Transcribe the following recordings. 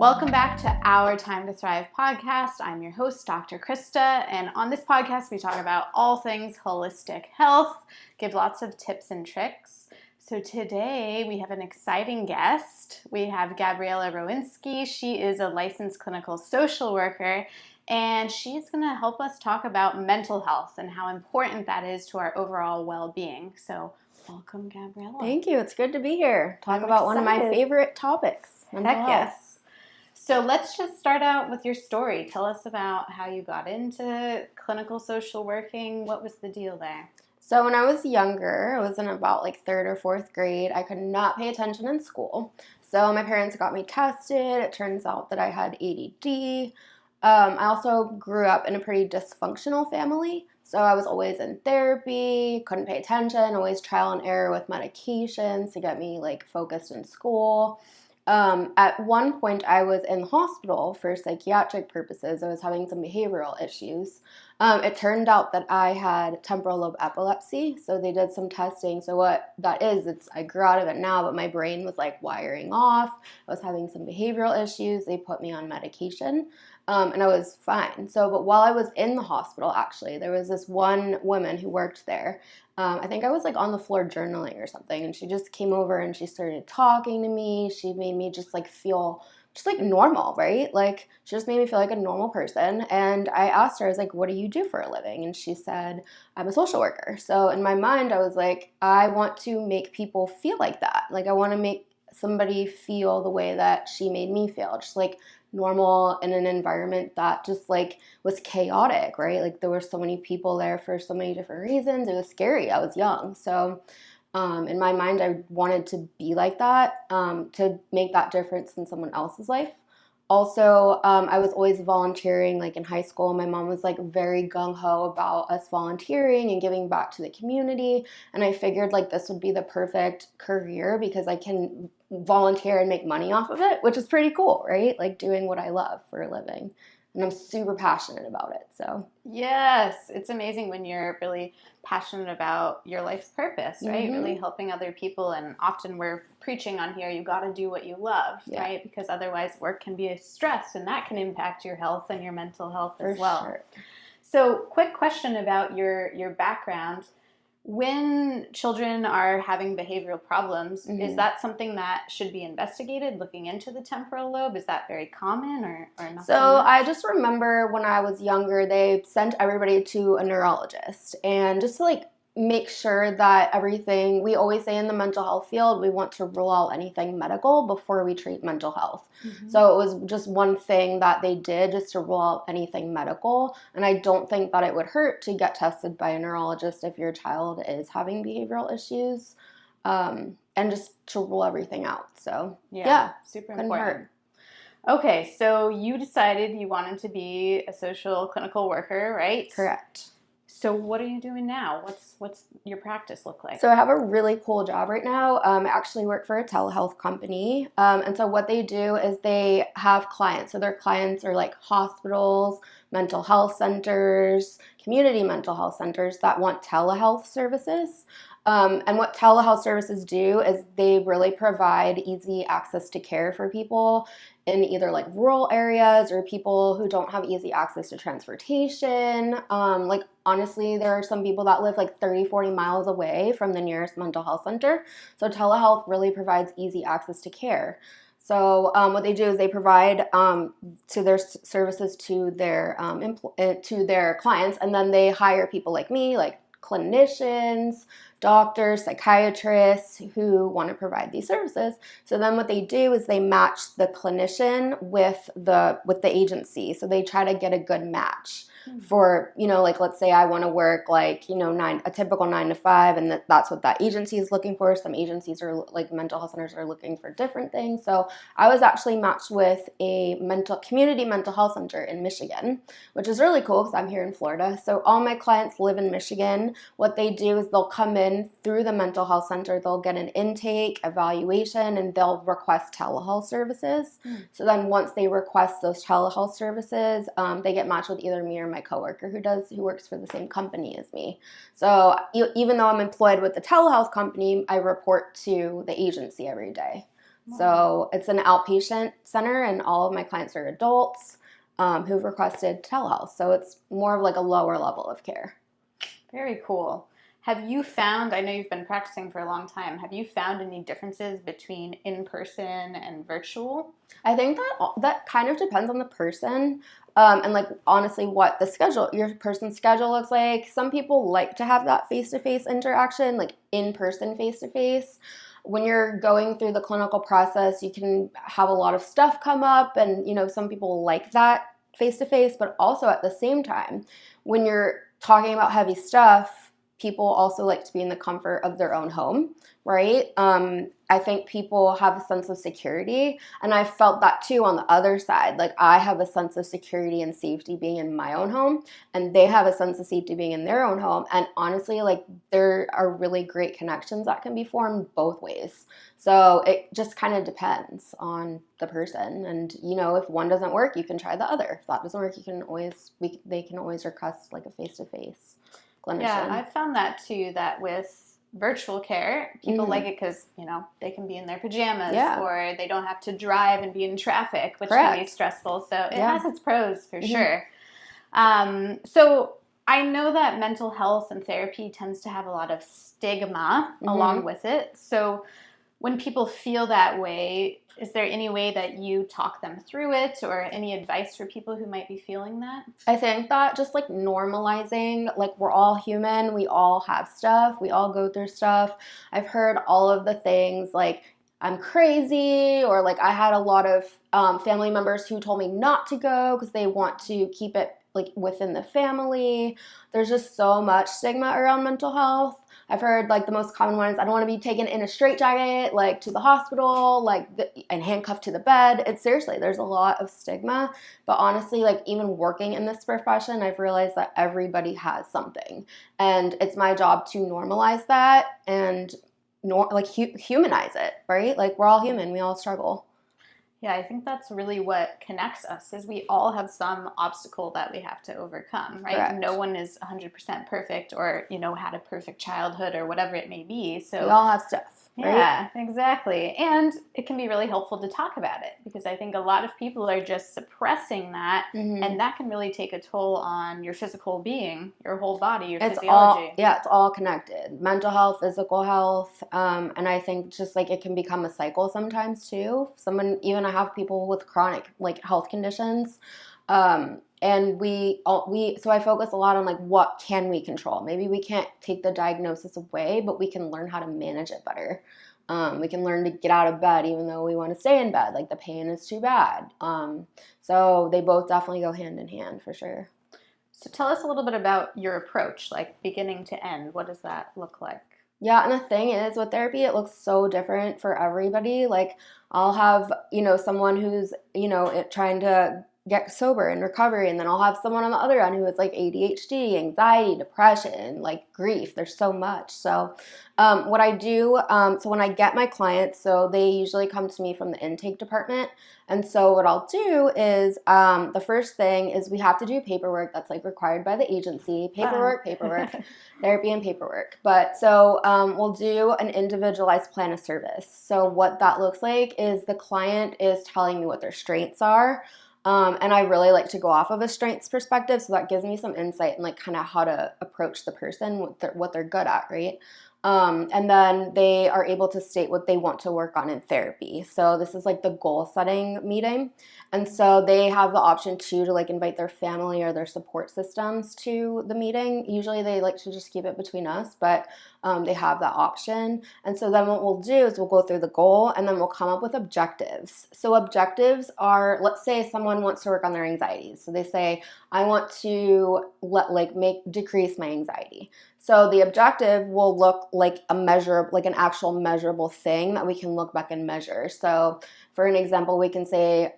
Welcome back to our Time to Thrive podcast. I'm your host, Dr. Krista, and on this podcast, we talk about all things holistic health, give lots of tips and tricks. So today, we have an exciting guest. We have Gabriela Rowinsky. She is a licensed clinical social worker, and she's going to help us talk about mental health and how important that is to our overall well-being. So welcome, Gabriela. Thank you. It's good to be here. Talk about one of my favorite topics. Heck yes. So let's just start out with your story. Tell us about how you got into clinical social working. What was the deal there? So when I was younger, I was in about like 3rd or 4th grade, I could not pay attention in school. So my parents got me tested. It turns out that I had ADD. I also grew up in a pretty dysfunctional family. So I was always in therapy, couldn't pay attention, always trial and error with medications to get me like focused in school. At one point, I was in the hospital for psychiatric purposes. I was having some behavioral issues. It turned out that I had temporal lobe epilepsy, so they did some testing. So what that is, I grew out of it now, but my brain was like wiring off. I was having some behavioral issues. They put me on medication, and I was fine. But while I was in the hospital, actually, there was this one woman who worked there. I think I was like on the floor journaling or something, and she just came over and she started talking to me. She made me just like feel just like normal, right? Like she just made me feel like a normal person. And I asked her, I was like, what do you do for a living? And she said, I'm a social worker. So in my mind, I was like, I want to make people feel like that. Like I want to make somebody feel the way that she made me feel, just like normal in an environment that just like was chaotic, right? Like there were so many people there for so many different reasons. It was scary. I was young. So in my mind, I wanted to be like that, to make that difference in someone else's life. Also, I was always volunteering, like in high school. My mom was like very gung-ho about us volunteering and giving back to the community. And I figured like this would be the perfect career because I can volunteer and make money off of it, which is pretty cool, right? Like doing what I love for a living. And I'm super passionate about it, so. Yes, it's amazing when you're really passionate about your life's purpose, right? Mm-hmm. Really helping other people, and often we're preaching on here, you got to do what you love, right? Because otherwise work can be a stress, and that can impact your health and your mental health as well. Sure. So quick question about your background. When children are having behavioral problems, is that something that should be investigated, looking into the temporal lobe? Is that very common or not? So I just remember when I was younger, they sent everybody to a neurologist, and just to like make sure that everything, we always say in the mental health field, we want to rule out anything medical before we treat mental health. Mm-hmm. So it was just one thing that they did just to rule out anything medical. And I don't think that it would hurt to get tested by a neurologist if your child is having behavioral issues, and just to rule everything out. So yeah super important. Okay, so you decided you wanted to be a social clinical worker, right? Correct. So what are you doing now? What's your practice look like? So I have a really cool job right now. I actually work for a telehealth company. And so what they do is they have clients. So their clients are like hospitals, mental health centers, community mental health centers that want telehealth services. And what telehealth services do is they really provide easy access to care for people in either like rural areas or people who don't have easy access to transportation. Like honestly, there are some people that live like 30, 40 miles away from the nearest mental health center. So telehealth really provides easy access to care. So what they do is they provide to their services to their clients, and then they hire people like me, like clinicians, doctors, psychiatrists who want to provide these services. So then what they do is they match the clinician with the agency. So they try to get a good match for, like let's say I want to work like, a typical 9 to 5, and that's what that agency is looking for. Some agencies are like mental health centers are looking for different things. So I was actually matched with a community mental health center in Michigan, which is really cool because I'm here in Florida. So all my clients live in Michigan. What they do is they'll come in through the mental health center, they'll get an intake, evaluation, and they'll request telehealth services. So then once they request those telehealth services, they get matched with either me or my coworker who works for the same company as me. So even though I'm employed with the telehealth company, I report to the agency every day. So it's an outpatient center, and all of my clients are adults who've requested telehealth. So it's more of like a lower level of care. Very cool. Have you found, I know you've been practicing for a long time, have you found any differences between in-person and virtual? I think that kind of depends on the person and like honestly what your person's schedule looks like. Some people like to have that face-to-face interaction, like in-person face-to-face. When you're going through the clinical process, you can have a lot of stuff come up, and some people like that face-to-face, but also at the same time, when you're talking about heavy stuff, people also like to be in the comfort of their own home, right? I think people have a sense of security, and I felt that too on the other side. Like I have a sense of security and safety being in my own home, and they have a sense of safety being in their own home. And honestly, like there are really great connections that can be formed both ways. So it just kind of depends on the person. And if one doesn't work, you can try the other. If that doesn't work, they can always request like a face-to-face clinician. Yeah, I've found that too, that with virtual care, people like it because, they can be in their pajamas or they don't have to drive and be in traffic, which can be stressful. So it has its pros for sure. So I know that mental health and therapy tends to have a lot of stigma along with it. So when people feel that way, is there any way that you talk them through it, or any advice for people who might be feeling that? I think that just like normalizing, like we're all human, we all have stuff, we all go through stuff. I've heard all of the things like I'm crazy, or like I had a lot of family members who told me not to go because they want to keep it like within the family. There's just so much stigma around mental health. I've heard like the most common one is I don't want to be taken in a straitjacket like to the hospital, and handcuffed to the bed. It's seriously, there's a lot of stigma. But honestly, like even working in this profession, I've realized that everybody has something, and it's my job to normalize that and humanize it, right? Like we're all human, we all struggle. Yeah, I think that's really what connects us, is we all have some obstacle that we have to overcome, right? Correct. No one is 100% perfect or, had a perfect childhood or whatever it may be. So we all have stuff, right? Yeah, exactly. And it can be really helpful to talk about it, because I think a lot of people are just suppressing that, and that can really take a toll on your physical being, your whole body, your physiology. It's all connected. Mental health, physical health, and I think just like it can become a cycle sometimes too. I have people with chronic like health conditions, and so I focus a lot on like what can we control. Maybe we can't take the diagnosis away, but we can learn how to manage it better. We can learn to get out of bed even though we want to stay in bed, like the pain is too bad. So they both definitely go hand in hand for sure. So tell us a little bit about your approach, like beginning to end. What does that look like? Yeah, and the thing is, with therapy, it looks so different for everybody. Like, I'll have, someone who's, trying to get sober in recovery, and then I'll have someone on the other end who is like ADHD, anxiety, depression, like grief. There's so much. So what I do, so when I get my clients, so they usually come to me from the intake department. And so what I'll do is the first thing is we have to do paperwork that's like required by the agency. Paperwork, therapy and paperwork. But so we'll do an individualized plan of service. So what that looks like is the client is telling me what their strengths are. And I really like to go off of a strengths perspective, so that gives me some insight in like kind of how to approach the person, what they're good at, right? And then they are able to state what they want to work on in therapy. So this is like the goal setting meeting. And so they have the option too to like invite their family or their support systems to the meeting. Usually they like to just keep it between us, but they have that option. And so then what we'll do is we'll go through the goal, and then we'll come up with objectives. So objectives are, let's say someone wants to work on their anxieties. So they say, I want to decrease my anxiety. So the objective will look like an actual measurable thing that we can look back and measure. So for an example, we can say,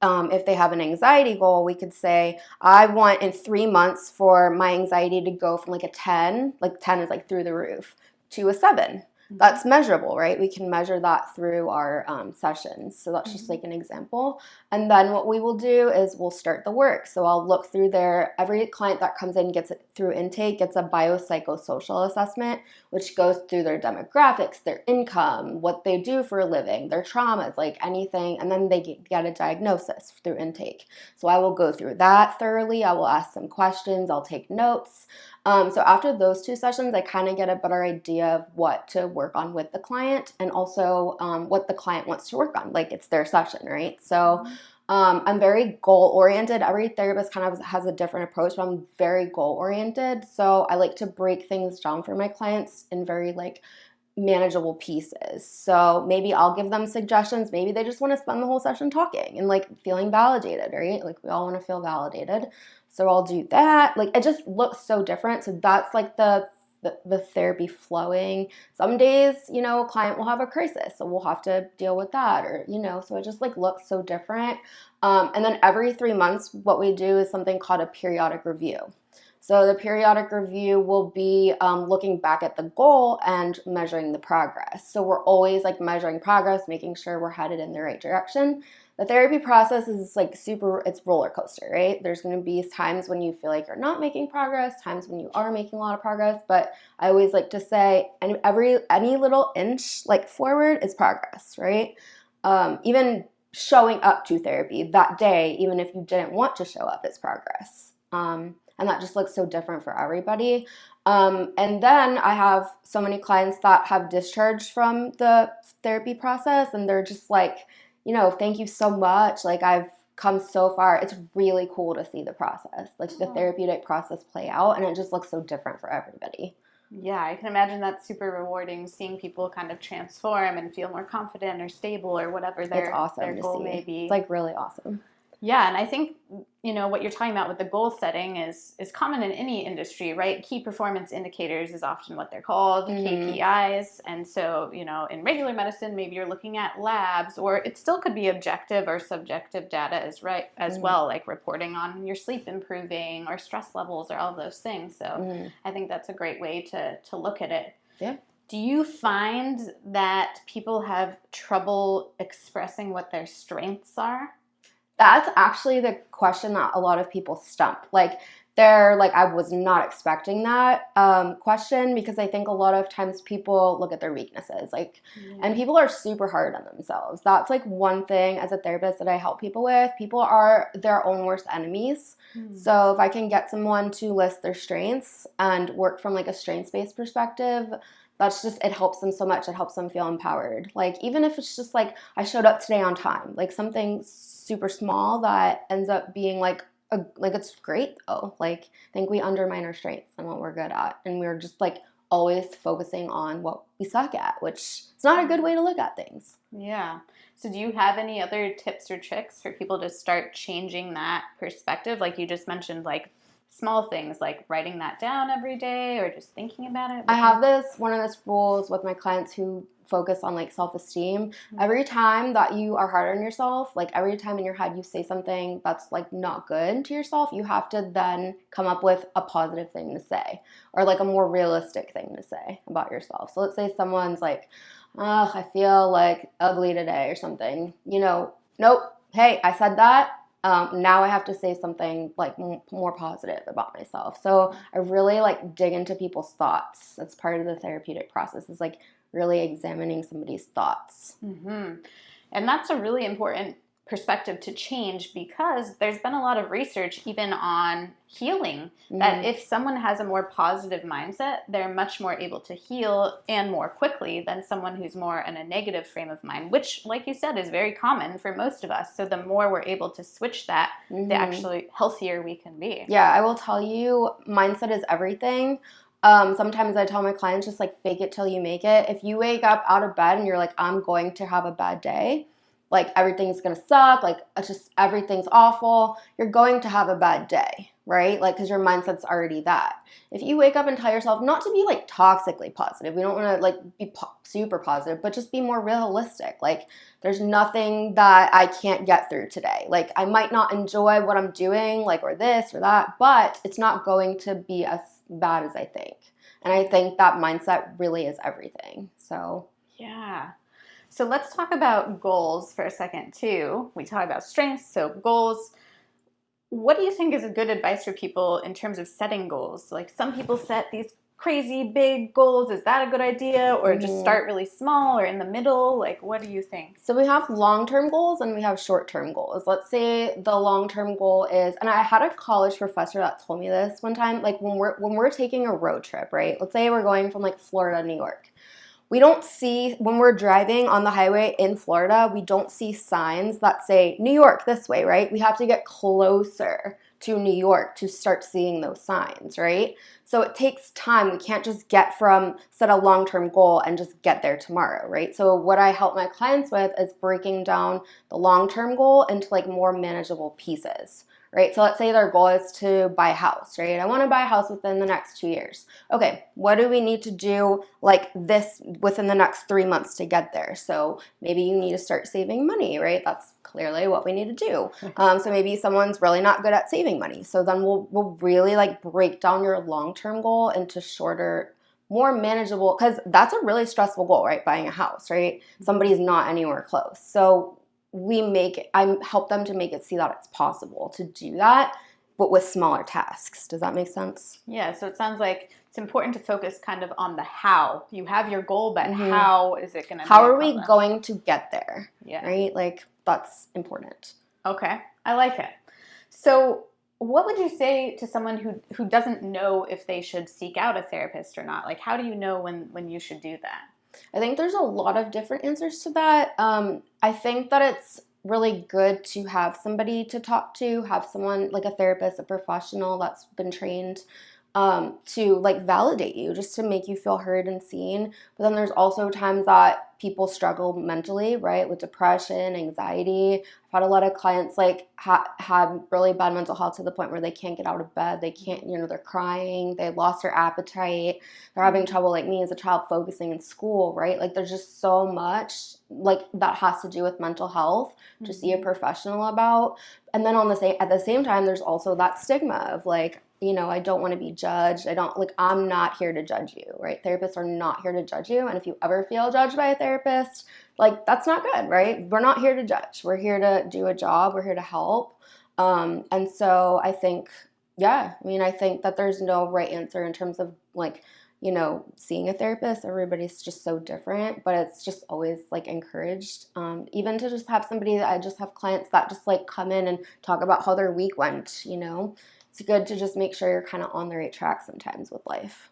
if they have an anxiety goal, we could say, I want in 3 months for my anxiety to go from like a 10, like 10 is like through the roof, to a 7. That's measurable, right? We can measure that through our sessions. So that's just like an example. And then what we will do is we'll start the work. So I'll look through every client that comes in gets it through intake, gets a biopsychosocial assessment, which goes through their demographics, their income, what they do for a living, their traumas, like anything. And then they get a diagnosis through intake. So I will go through that thoroughly. I will ask some questions. I'll take notes. So after those 2 sessions, I kind of get a better idea of what to work on with the client and also what the client wants to work on. Like it's their session, right? So I'm very goal-oriented. Every therapist kind of has a different approach, but I'm very goal-oriented. So I like to break things down for my clients in very like manageable pieces. So maybe I'll give them suggestions. Maybe they just want to spend the whole session talking and like feeling validated, right? Like we all want to feel validated. So I'll do that. Like it just looks so different. So that's like the therapy flowing. Some days, a client will have a crisis, so we'll have to deal with that, or so it just like looks so different. And then every 3 months, what we do is something called a periodic review. So the periodic review will be looking back at the goal and measuring the progress. So we're always like measuring progress, making sure we're headed in the right direction. The therapy process is like it's roller coaster, right? There's going to be times when you feel like you're not making progress, times when you are making a lot of progress. But I always like to say any little inch like forward is progress, right? Even showing up to therapy that day, even if you didn't want to show up, is progress. And that just looks so different for everybody. And then I have so many clients that have discharged from the therapy process, and they're just like, thank you so much. Like I've come so far. It's really cool to see the process, like the therapeutic process play out, and it just looks so different for everybody. Yeah, I can imagine that's super rewarding, seeing people kind of transform and feel more confident or stable or whatever their goal may be. It's like really awesome. Yeah, and I think, what you're talking about with the goal setting is common in any industry, right? Key performance indicators is often what they're called, KPIs. And so, in regular medicine, maybe you're looking at labs, or it still could be objective or subjective data as well, like reporting on your sleep improving or stress levels or all of those things. So I think that's a great way to look at it. Yeah. Do you find that people have trouble expressing what their strengths are? That's actually the question that a lot of people stump. Like, they're like, I was not expecting that question, because I think a lot of times people look at their weaknesses, and people are super hard on themselves. That's like one thing as a therapist that I help people with. People are their own worst enemies. So if I can get someone to list their strengths and work from like a strengths-based perspective, that's just, it helps them so much. It helps them feel empowered. Like, even if it's just like, I showed up today on time, like something super small that ends up being like it's great though. Like, I think we undermine our strengths and what we're good at, and we're just like always focusing on what we suck at, which is not a good way to look at things. Yeah. So do you have any other tips or tricks for people to start changing that perspective? Like you just mentioned, like small things like writing that down every day or just thinking about it. I have one of these rules with my clients who focus on like self-esteem. Every time that you are hard on yourself, like every time in your head you say something that's like not good to yourself, you have to then come up with a positive thing to say, or like a more realistic thing to say about yourself. So let's say someone's like, oh, I feel like ugly today or something, nope, hey, I said that. Now I have to say something like more positive about myself. So I really like dig into people's thoughts. That's part of the therapeutic process, is like really examining somebody's thoughts. And that's a really important perspective to change, because there's been a lot of research even on healing, that if someone has a more positive mindset, they're much more able to heal and more quickly than someone who's more in a negative frame of mind, which, like you said, is very common for most of us. So the more we're able to switch that, the actually healthier we can be. Yeah, I will tell you, mindset is everything. Sometimes I tell my clients, just like fake it till you make it. If you wake up out of bed and you're like, I'm going to have a bad day, like everything's going to suck, like it's just everything's awful, you're going to have a bad day, right? Like, because your mindset's already that. If you wake up and tell yourself not to be like toxically positive, we don't want to like be super positive, but just be more realistic. Like, there's nothing that I can't get through today. Like, I might not enjoy what I'm doing, like, or this or that, but it's not going to be as bad as I think. And I think that mindset really is everything. So yeah. So let's talk about goals for a second too. We talk about strengths, so goals. What do you think is a good advice for people in terms of setting goals? Like some people set these crazy big goals. Is that a good idea? Or just start really small or in the middle? Like, what do you think? So we have long-term goals and we have short-term goals. Let's say the long-term goal is, and I had a college professor that told me this one time, like when we're taking a road trip, right? Let's say we're going from like Florida to New York. We don't see, when we're driving on the highway in Florida, we don't see signs that say New York this way, right? We have to get closer to New York to start seeing those signs, right? So it takes time. We can't just set a long-term goal and just get there tomorrow, right? So what I help my clients with is breaking down the long-term goal into like more manageable pieces. Right? So let's say their goal is to buy a house, right? I want to buy a house within the next 2 years. Okay, what do we need to do like this within the next 3 months to get there? So maybe you need to start saving money, right? That's clearly what we need to do. So maybe someone's really not good at saving money. So then we'll really like break down your long-term goal into shorter, more manageable, because that's a really stressful goal, right? Buying a house, right? Somebody's not anywhere close. So I help them to make it see that it's possible to do that, but with smaller tasks. Does that make sense? Yeah, so it sounds like it's important to focus kind of on the how. You have your goal, but how is it going to be? How are we going to get there? Yeah. Right? Like, that's important. Okay, I like it. So what would you say to someone who doesn't know if they should seek out a therapist or not? Like, how do you know when you should do that? I think there's a lot of different answers to that. I think that it's really good to have somebody to talk to, have someone like a therapist, a professional that's been trained to like validate you, just to make you feel heard and seen. But then there's also times that people struggle mentally, right, with depression, anxiety. I've had a lot of clients like have really bad mental health to the point where they can't get out of bed. They can't, they're crying. They lost their appetite. They're having trouble, like me as a child, focusing in school, right? Like there's just so much like that has to do with mental health to see a professional about. And then at the same time, there's also that stigma of like, I don't want to be judged. I'm not here to judge you, right? Therapists are not here to judge you. And if you ever feel judged by a therapist, like that's not good, right? We're not here to judge. We're here to do a job. We're here to help. And so I think, I think that there's no right answer in terms of like, seeing a therapist. Everybody's just so different, but it's just always like encouraged. Even to just have somebody I just have clients that just like come in and talk about how their week went, It's good to just make sure you're kind of on the right track sometimes with life.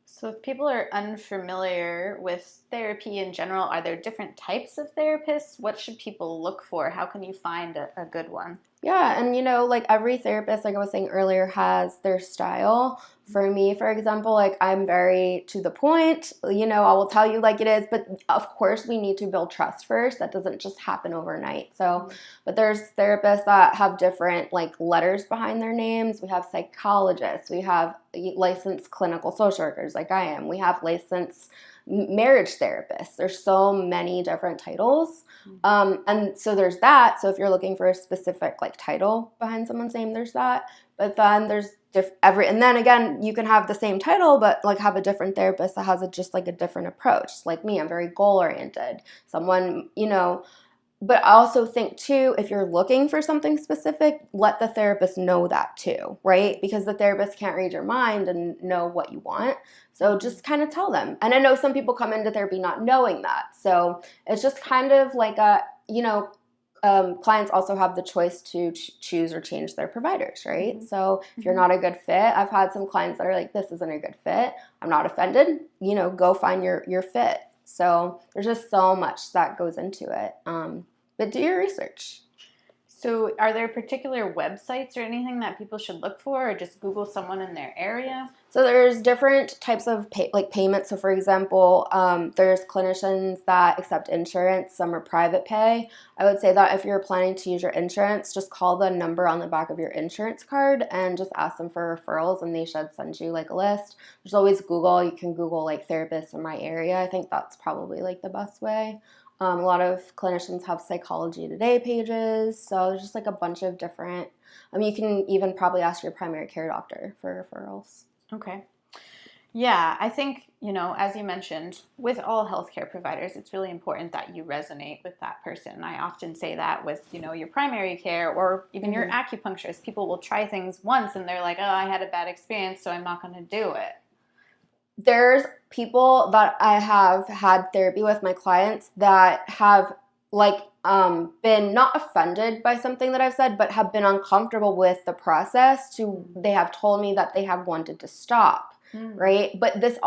So if people are unfamiliar with therapy in general, are there different types of therapists? What should people look for? How can you find a good one? Yeah, and like every therapist, like I was saying earlier, has their style. For me, for example, like I'm very to the point, I will tell you like it is, but of course we need to build trust first. That doesn't just happen overnight. So, but there's therapists that have different like letters behind their names. We have psychologists, we have licensed clinical social workers like I am. We have licensed marriage therapists. There's so many different titles. And so there's that. So if you're looking for a specific like title behind someone's name, there's that. But then there's and then again, you can have the same title, but like have a different therapist that has just like a different approach. Like me, I'm very goal oriented. Someone, but I also think too, if you're looking for something specific, let the therapist know that too, right? Because the therapist can't read your mind and know what you want. So just kind of tell them. And I know some people come into therapy not knowing that. So it's just kind of like clients also have the choice to choose or change their providers, right? Mm-hmm. So if you're not a good fit, I've had some clients that are like, this isn't a good fit. I'm not offended. Go find your fit. So there's just so much that goes into it. But do your research. So are there particular websites or anything that people should look for, or just Google someone in their area? So there's different types of payments. So for example, there's clinicians that accept insurance. Some are private pay. I would say that if you're planning to use your insurance, just call the number on the back of your insurance card and just ask them for referrals, and they should send you like a list. There's always Google. You can Google like therapists in my area. I think that's probably like the best way. A lot of clinicians have Psychology Today pages, so there's just like a bunch of different, you can even probably ask your primary care doctor for referrals. Okay. Yeah, I think, as you mentioned, with all healthcare providers, it's really important that you resonate with that person. I often say that with, your primary care or even your acupuncturist. People will try things once and they're like, oh, I had a bad experience, so I'm not going to do it. There's people that I have had therapy with, my clients, that have been not offended by something that I've said, but have been uncomfortable with the process. They have told me that they have wanted to stop. Right. But these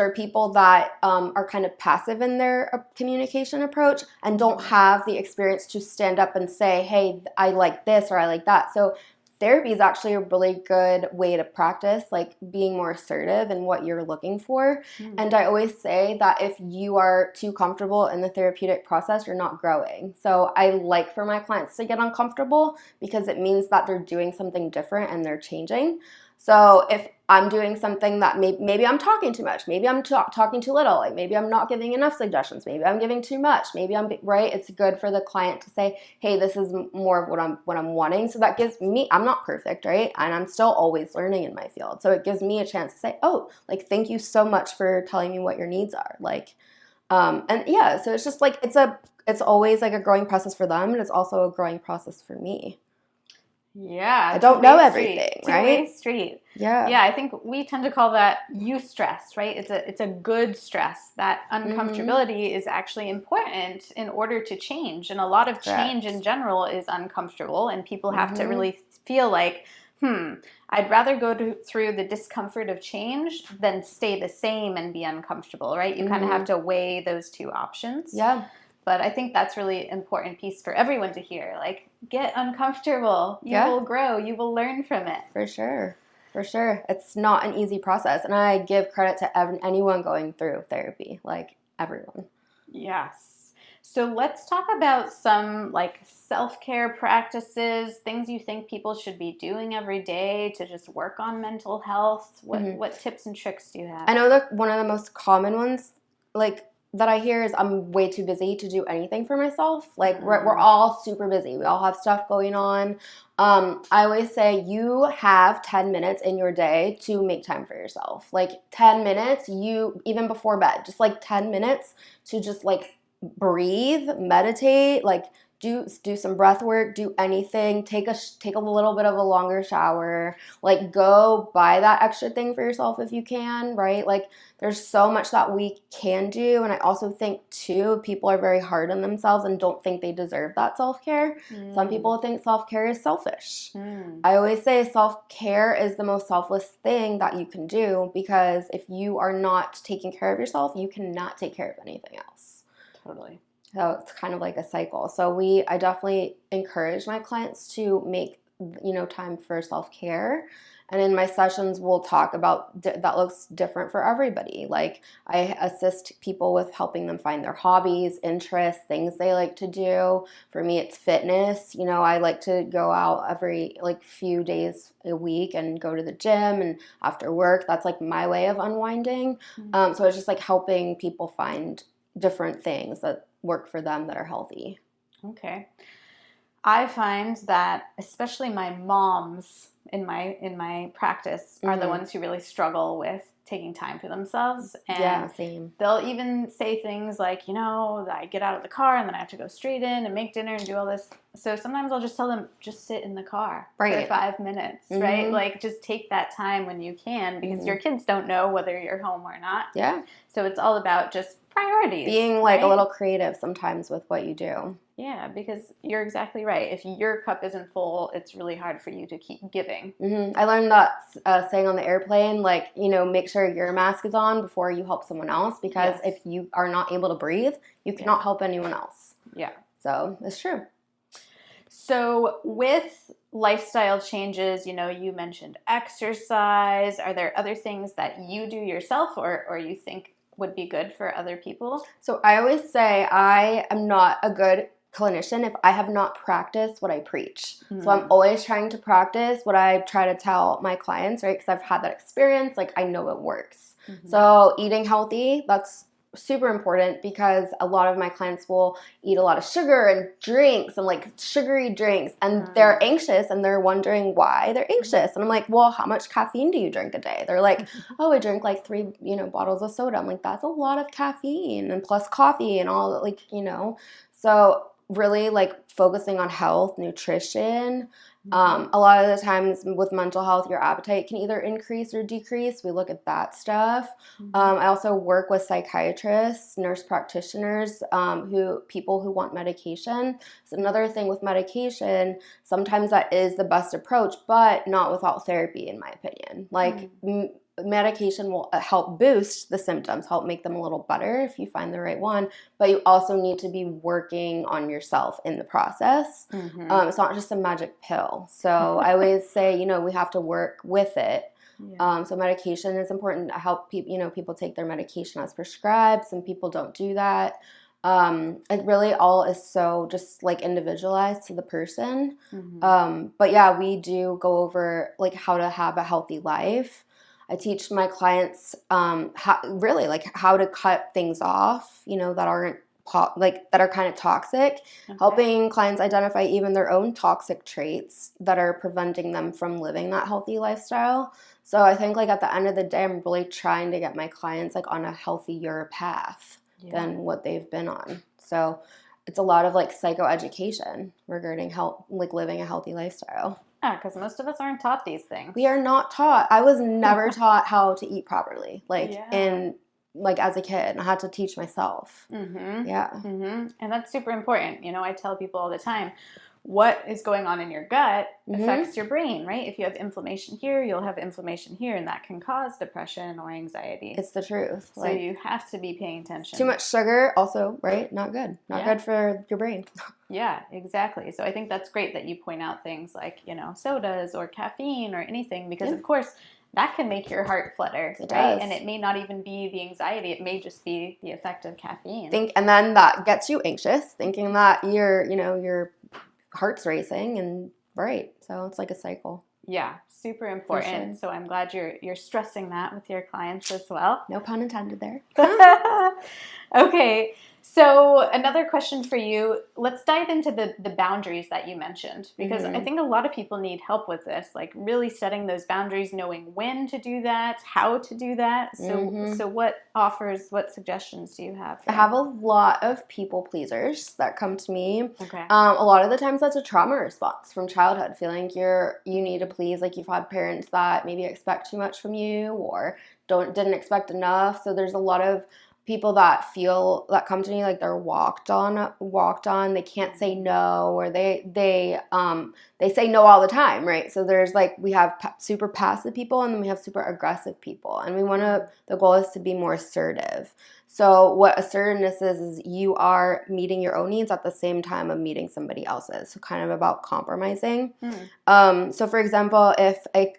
are people that are kind of passive in their communication approach and don't have the experience to stand up and say, hey, I like this or I like that. So therapy is actually a really good way to practice being more assertive in what you're looking for. And I always say that if you are too comfortable in the therapeutic process, you're not growing. So I like for my clients to get uncomfortable because it means that they're doing something different and they're changing. So if I'm doing something that maybe I'm talking too much, maybe I'm talking too little, maybe I'm not giving enough suggestions, maybe I'm giving too much, maybe I'm right. It's good for the client to say, hey, this is more of what I'm wanting. So that gives me, I'm not perfect, right? And I'm still always learning in my field. So it gives me a chance to say, oh, thank you so much for telling me what your needs are. So it's just it's always a growing process for them, and it's also a growing process for me. Yeah. I don't know everything, right? Two-way street. Yeah. Yeah, I think we tend to call that eustress, right? It's a good stress. That uncomfortability is actually important in order to change. And a lot of change in general is uncomfortable, and people have to really feel like, I'd rather go through the discomfort of change than stay the same and be uncomfortable, right? You kind of have to weigh those two options. Yeah. But I think that's really important piece for everyone to hear. Get uncomfortable. You will grow. You will learn from it. For sure. For sure. It's not an easy process. And I give credit to anyone going through therapy, everyone. Yes. So let's talk about some self-care practices, things you think people should be doing every day to just work on mental health. What tips and tricks do you have? I know that one of the most common ones, that I hear is I'm way too busy to do anything for myself. We're all super busy. We all have stuff going on. I always say you have 10 minutes in your day to make time for yourself. 10 minutes, even before bed, just 10 minutes to just breathe, meditate, do some breath work, do anything, take a little bit of a longer shower, go buy that extra thing for yourself if you can, right? There's so much that we can do. And I also think too, people are very hard on themselves and don't think they deserve that self-care. Some people think self-care is selfish. I always say self-care is the most selfless thing that you can do, because if you are not taking care of yourself, you cannot take care of anything else. Totally. So it's kind of like a cycle. So I definitely encourage my clients to make, time for self-care. And in my sessions, we'll talk about that looks different for everybody. I assist people with helping them find their hobbies, interests, things they like to do. For me, it's fitness. I like to go out every few days a week and go to the gym, and after work, that's my way of unwinding. So it's just helping people find different things that work for them that are healthy. Okay. I find that especially my moms in my practice are the ones who really struggle with taking time for themselves. And same. They'll even say things like, I get out of the car and then I have to go straight in and make dinner and do all this. So sometimes I'll just tell them, just sit in the car for 5 minutes, right? Just take that time when you can, because your kids don't know whether you're home or not. Yeah. So it's all about just priorities. Being a little creative sometimes with what you do. Yeah, because you're exactly right. If your cup isn't full, it's really hard for you to keep giving. I learned that saying on the airplane, make sure your mask is on before you help someone else, because if you are not able to breathe, you cannot help anyone else. Yeah. So it's true. So with lifestyle changes, you mentioned exercise. Are there other things that you do yourself or you think would be good for other people? So I always say I am not a good clinician if I have not practiced what I preach. So I'm always trying to practice what I try to tell my clients, right? Because I've had that experience. I know it works. So eating healthy, that's super important because a lot of my clients will eat a lot of sugar and drinks and like sugary drinks, and they're anxious and they're wondering why they're anxious. And I'm like, well, how much caffeine do you drink a day? They're like, oh, I drink like 3, bottles of soda. I'm like, that's a lot of caffeine, and plus coffee and all that, like, so really like focusing on health, nutrition. A lot of the times with mental health, your appetite can either increase or decrease. We look at that stuff. I also work with psychiatrists, nurse practitioners, people who want medication. So another thing with medication, sometimes that is the best approach, but not without therapy, in my opinion. Like medication will help boost the symptoms, help make them a little better if you find the right one, but you also need to be working on yourself in the process. It's not just a magic pill. So I always say, we have to work with it. So medication is important to help people, people take their medication as prescribed. Some people don't do that. It really all is so just like individualized to the person. But yeah, we do go over like how to have a healthy life. I teach my clients how to cut things off, that aren't that are kind of toxic, helping clients identify even their own toxic traits that are preventing them from living that healthy lifestyle. So I think like at the end of the day, I'm really trying to get my clients like on a healthier path than what they've been on. So it's a lot of like psychoeducation regarding health, like living a healthy lifestyle. Yeah, because most of us aren't taught these things. We are not taught. I was never taught how to eat properly, as a kid. I had to teach myself. And that's super important. I tell people all the time, what is going on in your gut affects your brain, right? If you have inflammation here, you'll have inflammation here, and that can cause depression or anxiety. It's the truth. So you have to be paying attention. Too much sugar, also, right? Not good. Not good for your brain. Yeah, exactly. So I think that's great that you point out things like, sodas or caffeine or anything, because of course that can make your heart flutter, right? Does. And it may not even be the anxiety. It may just be the effect of caffeine. And then that gets you anxious, thinking that your heart's racing, and so it's like a cycle. Yeah, super important. So I'm glad you're stressing that with your clients as well. No pun intended there. Okay, so another question for you. Let's dive into the boundaries that you mentioned, because I think a lot of people need help with this, like really setting those boundaries, knowing when to do that, how to do that. So what suggestions do you have? I have a lot of people pleasers that come to me. Okay. A lot of the times that's a trauma response from childhood, feeling you need to please, like you've had parents that maybe expect too much from you or didn't expect enough. So there's a lot of people that come to me like they're walked on, they can't say no, or they say no all the time, right? So there's like, we have super passive people, and then we have super aggressive people, and the goal is to be more assertive. So what assertiveness is you are meeting your own needs at the same time of meeting somebody else's. So kind of about compromising. So for example, if a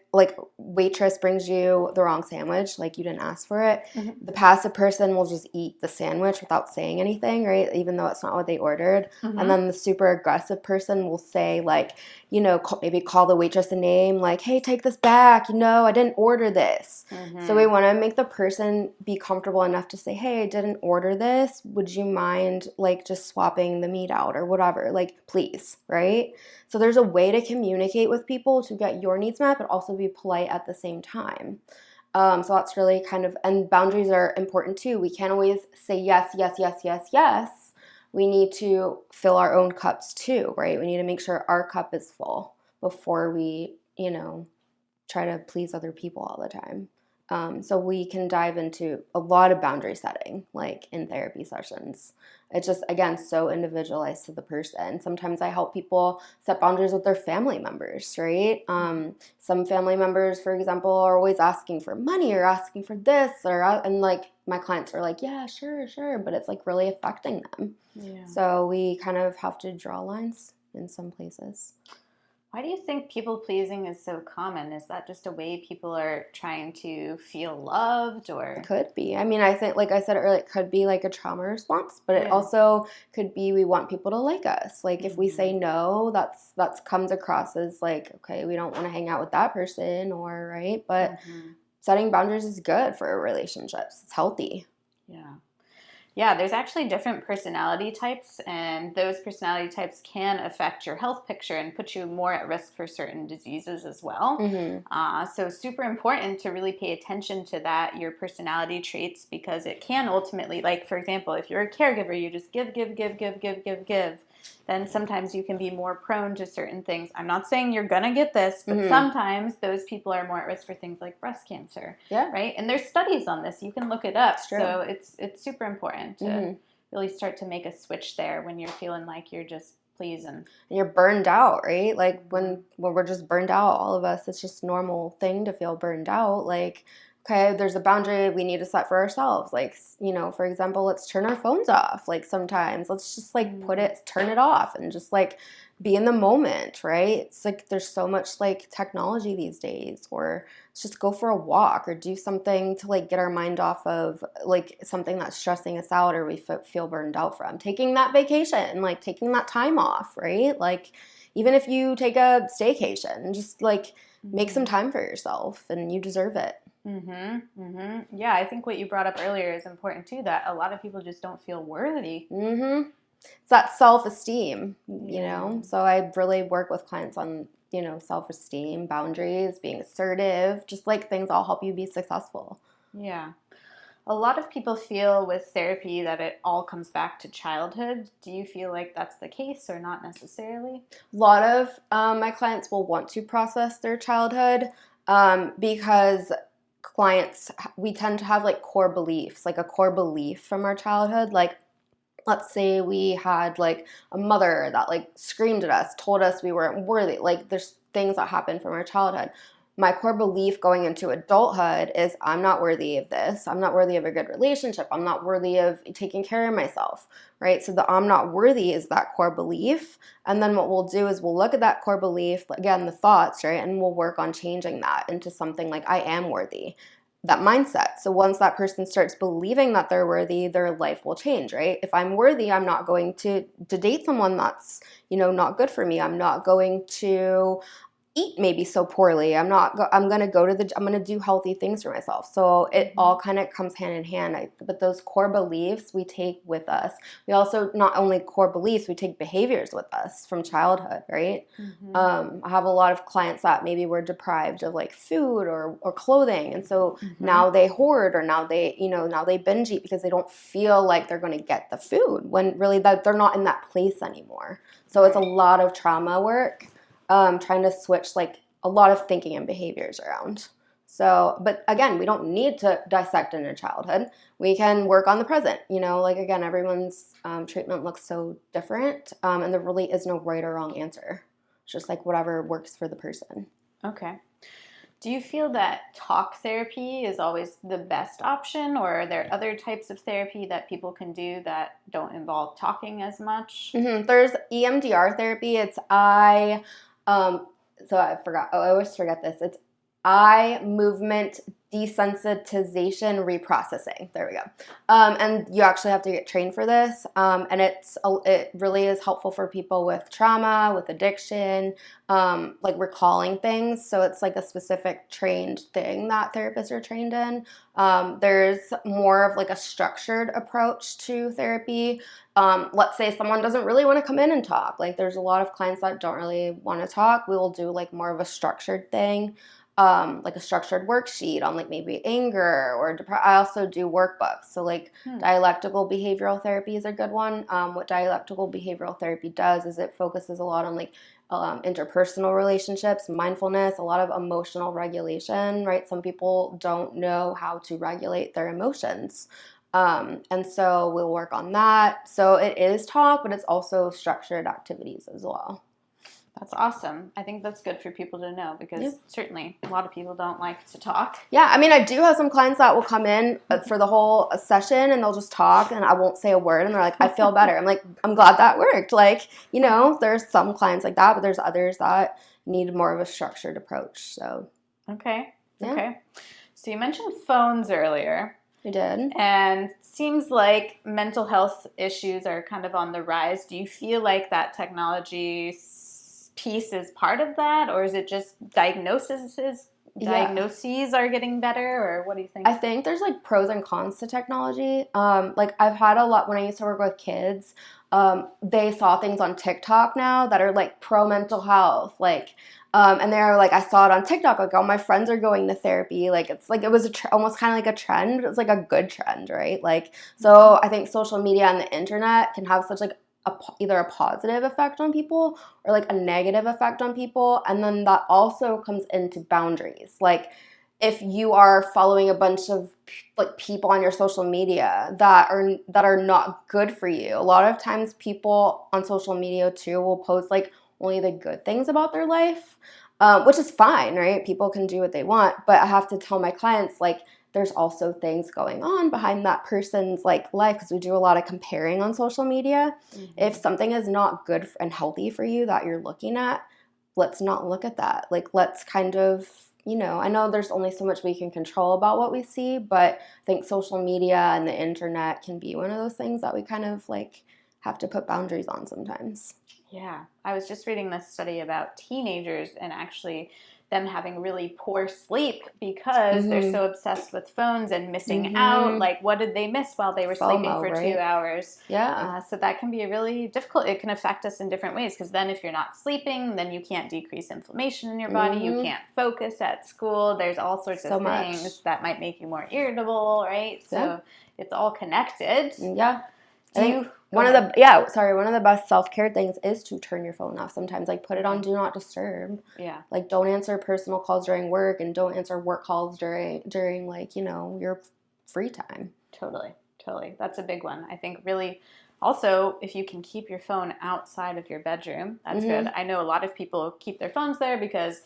waitress brings you the wrong sandwich, like you didn't ask for it, the passive person will just eat the sandwich without saying anything, right? Even though it's not what they ordered. And then the super aggressive person will say like, maybe call the waitress a name, like, hey, take this back. I didn't order this. So we want to make the person be comfortable enough to say, hey, I didn't order this. Would you mind like just swapping the meat out or whatever? Like, please, right? So there's a way to communicate with people to get your needs met, but also be polite at the same time. So that's really and boundaries are important too. We can't always say yes, yes, yes, yes, yes. We need to fill our own cups too, right? We need to make sure our cup is full before we, try to please other people all the time. So we can dive into a lot of boundary setting, like in therapy sessions. It's just, again, so individualized to the person. Sometimes I help people set boundaries with their family members, right? Some family members, for example, are always asking for money or asking for this, and like my clients are like, yeah, sure, but it's like really affecting them. Yeah. So we kind of have to draw lines in some places. Why do you think people-pleasing is so common? Is that just a way people are trying to feel loved, or? It could be. I mean, I think, like I said earlier, it could be like a trauma response, but it also could be we want people to like us. Like if we say no, that's comes across as like, okay, we don't want to hang out with that person, or right? But setting boundaries is good for relationships. It's healthy. Yeah. Yeah, there's actually different personality types, and those personality types can affect your health picture and put you more at risk for certain diseases as well. So super important to really pay attention to that, your personality traits, because it can ultimately, like, for example, if you're a caregiver, you just give, then sometimes you can be more prone to certain things. I'm not saying you're going to get this, but sometimes those people are more at risk for things like breast cancer, right? And there's studies on this. You can look it up. So it's super important to really start to make a switch there when you're feeling like you're just pleasing. And you're burned out, right? Like when we're just burned out, all of us, it's just a normal thing to feel burned out. Like, okay, there's a boundary we need to set for ourselves. Like, you know, for example, let's turn our phones off. Like sometimes let's just like turn it off and just like be in the moment, right? It's like there's so much like technology these days, or let's just go for a walk or do something to like get our mind off of like something that's stressing us out or we feel burned out from. Taking that vacation, like taking that time off, right? Like even if you take a staycation, just like make some time for yourself and you deserve it. Yeah, I think what you brought up earlier is important too, that a lot of people just don't feel worthy. It's that self-esteem, you know? So I really work with clients on, you know, self-esteem, boundaries, being assertive, just like things all help you be successful. Yeah. A lot of people feel with therapy that it all comes back to childhood. Do you feel like that's the case or not necessarily? A lot of my clients will want to process their childhood because clients, we tend to have like core beliefs, like a core belief from our childhood. Like, let's say we had like a mother that like screamed at us, told us we weren't worthy. Like there's things that happen from our childhood. My core belief going into adulthood is I'm not worthy of this. I'm not worthy of a good relationship. I'm not worthy of taking care of myself, right? So the I'm not worthy is that core belief. And then what we'll do is we'll look at that core belief, again, the thoughts, right? And we'll work on changing that into something like I am worthy, that mindset. So once that person starts believing that they're worthy, their life will change, right? If I'm worthy, I'm not going to date someone that's, you know, not good for me. I'm not going to eat maybe so poorly. I'm going to do healthy things for myself. So it all kind of comes hand in hand. But those core beliefs we take with us. We also, not only core beliefs, we take behaviors with us from childhood, right? I have a lot of clients that maybe were deprived of like food or clothing. And so now they hoard, or now they binge eat because they don't feel like they're going to get the food when really that they're not in that place anymore. So it's a lot of trauma work. Trying to switch like a lot of thinking and behaviors around. So, but again, we don't need to dissect inner childhood. We can work on the present, you know, like again, everyone's treatment looks so different, and there really is no right or wrong answer. It's just like whatever works for the person. Okay. Do you feel that talk therapy is always the best option, or are there other types of therapy that people can do that don't involve talking as much? There's EMDR therapy. It's so I forgot. Oh, I always forget this. It's eye movement desensitization reprocessing. There we go. And you actually have to get trained for this. And it really is helpful for people with trauma, with addiction, like recalling things. So it's like a specific trained thing that therapists are trained in. There's more of like a structured approach to therapy. Let's say someone doesn't really want to come in and talk. Like there's a lot of clients that don't really want to talk. We will do like more of a structured thing. Like a structured worksheet on like maybe anger or I also do workbooks. So like dialectical behavioral therapy is a good one. What dialectical behavioral therapy does is it focuses a lot on like interpersonal relationships, mindfulness, a lot of emotional regulation, right? Some people don't know how to regulate their emotions. And so we'll work on that. So it is talk, but it's also structured activities as well. That's awesome. I think that's good for people to know because certainly a lot of people don't like to talk. Yeah, I mean, I do have some clients that will come in for the whole session and they'll just talk and I won't say a word and they're like, I feel better. I'm like, I'm glad that worked. Like, you know, there's some clients like that, but there's others that need more of a structured approach. So, okay. So you mentioned phones earlier. I did. And it seems like mental health issues are kind of on the rise. Do you feel like that technology piece is part of that, or is it just diagnosis diagnoses are getting better, or what do you think? I think there's like pros and cons to technology. Like I've had a lot when I used to work with kids. They saw things on TikTok now that are like pro mental health, like, and they're like, I saw it on TikTok, like all my friends are going to therapy. Like it's like it was almost kind of like a trend, but it's like a good trend, right? Like so, I think social media and the internet can have such like either a positive effect on people or like a negative effect on people, and then that also comes into boundaries, like. If you are following a bunch of like people on your social media that are not good for you, a lot of times people on social media too will post like only the good things about their life, which is fine, right? People can do what they want, but I have to tell my clients like there's also things going on behind that person's like life, because we do a lot of comparing on social media. Mm-hmm. If something is not good and healthy for you that you're looking at, let's not look at that. Like let's kind of, I know there's only so much we can control about what we see, but I think social media and the internet can be one of those things that we kind of like have to put boundaries on sometimes. Yeah. I was just reading this study about teenagers and actually them having really poor sleep because they're so obsessed with phones and missing out. Like, what did they miss while they were sleeping for right? 2 hours? Yeah. So that can be really difficult. It can affect us in different ways, because then if you're not sleeping, then you can't decrease inflammation in your body. You can't focus at school. There's all sorts of things that might make you more irritable, right? So it's all connected. Yeah. One of the best self-care things is to turn your phone off sometimes. Like put it on do not disturb. Yeah. Like don't answer personal calls during work, and don't answer work calls during like, your free time. Totally. That's a big one. I think really also, if you can keep your phone outside of your bedroom, that's good. I know a lot of people keep their phones there because,